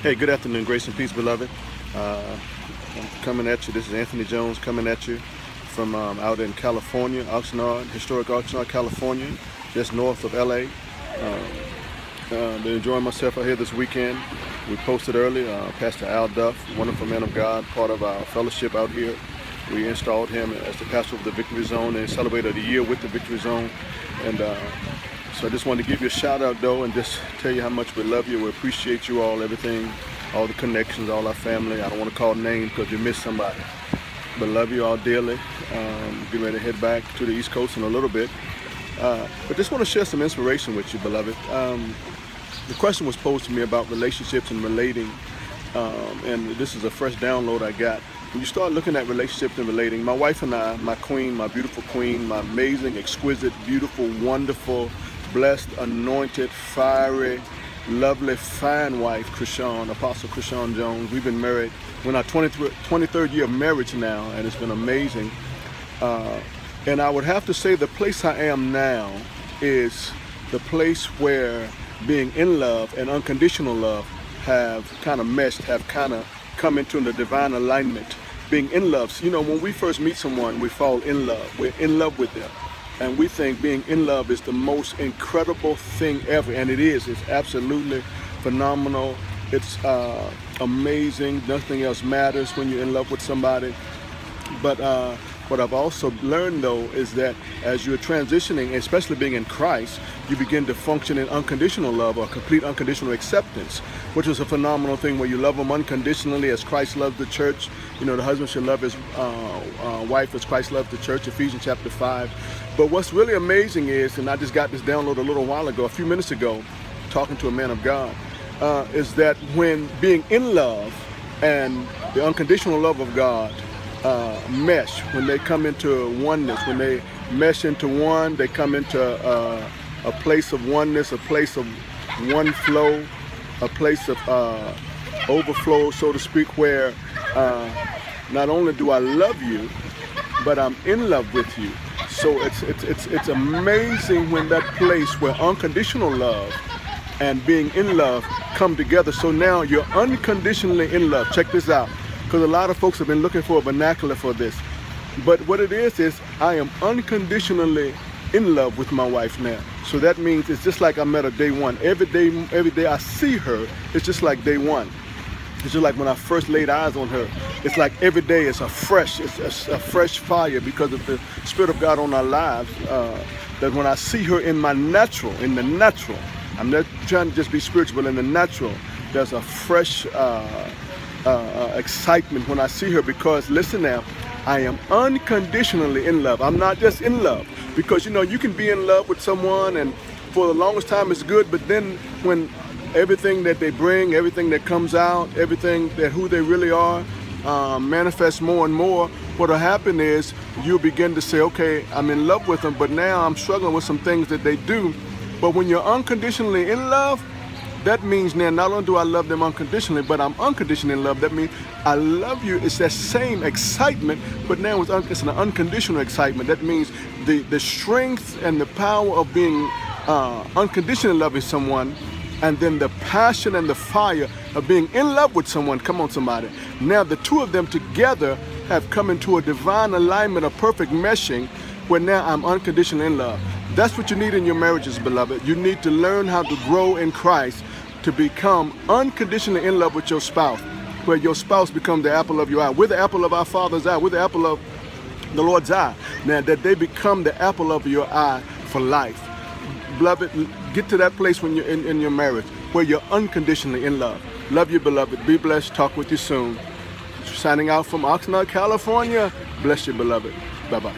Hey, good afternoon, grace and peace, beloved. I'm coming at you. This is Anthony Jones coming at you from out in California, Oxnard, historic Oxnard, California, just north of LA. Been enjoying myself out here this weekend. We posted earlier, Pastor Al Duff, wonderful man of God, part of our fellowship out here. We installed him as the pastor of the Victory Zone and celebrated a year with the Victory Zone. And so I just wanted to give you a shout out though and just tell you how much we love you. We appreciate you all, everything, all the connections, all our family. I don't want to call names because you missed somebody. But love you all dearly. Get ready to head back to the East Coast in a little bit. But just want to share some inspiration with you, beloved. The question was posed to me about relationships and relating. And this is a fresh download I got. When you start looking at relationships and relating, my wife and I, my queen, my beautiful queen, my amazing, exquisite, beautiful, wonderful, blessed, anointed, fiery, lovely, fine wife, Krishan, Apostle Krishan Jones. We've been married. We're in our 23rd year of marriage now, and it's been amazing. And I would have to say the place I am now is the place where being in love and unconditional love have kind of meshed, have kind of come into the divine alignment. Being in love, you know, when we first meet someone, we fall in love. We're in love with them. And we think being in love is the most incredible thing ever. And it is. It's absolutely phenomenal. It's amazing. Nothing else matters when you're in love with somebody. But what I've also learned, though, is that as you're transitioning, especially being in Christ, you begin to function in unconditional love or complete unconditional acceptance, which is a phenomenal thing where you love them unconditionally as Christ loves the church. You know, the husband should love his wife as Christ loves the church, Ephesians chapter 5. But what's really amazing is, and I just got this download a little while ago, a few minutes ago, talking to a man of God, is that when being in love and the unconditional love of God mesh, when they come into oneness, when they mesh into one, they come into a place of oneness, a place of one flow, a place of overflow, so to speak, where not only do I love you, but I'm in love with you. So it's amazing when that place where unconditional love and being in love come together. So now you're unconditionally in love. Check this out. Because a lot of folks have been looking for a vernacular for this. But what it is I am unconditionally in love with my wife now. So that means it's just like I met her day one. Every day I see her, it's just like day one. It's just like when I first laid eyes on her. It's like every day it's a fresh fire because of the Spirit of God on our lives. That when I see her in the natural, I'm not trying to just be spiritual, in the natural, there's a fresh excitement when I see her, because listen now, I am unconditionally in love. I'm not just in love, because you know you can be in love with someone and for the longest time it's good, but then when everything that they bring, everything that comes out, everything that who they really are manifests more and more, what'll happen is you'll begin to say, okay, I'm in love with them, but now I'm struggling with some things that they do. But when you're unconditionally in love, that means now not only do I love them unconditionally, but I'm unconditionally in love. That means I love you. It's that same excitement, but now it's an unconditional excitement. That means the strength and the power of being unconditionally loving someone, and then the passion and the fire of being in love with someone. Come on, somebody. Now the two of them together have come into a divine alignment, a perfect meshing, where now I'm unconditionally in love. That's what you need in your marriages, beloved. You need to learn how to grow in Christ, to become unconditionally in love with your spouse, where your spouse becomes the apple of your eye. We're the apple of our Father's eye. We're the apple of the Lord's eye. Now that they become the apple of your eye for life. Beloved, get to that place when you're in your marriage, where you're unconditionally in love. Love you, beloved. Be blessed. Talk with you soon. Signing out from Oxnard, California. Bless you, beloved. Bye-bye.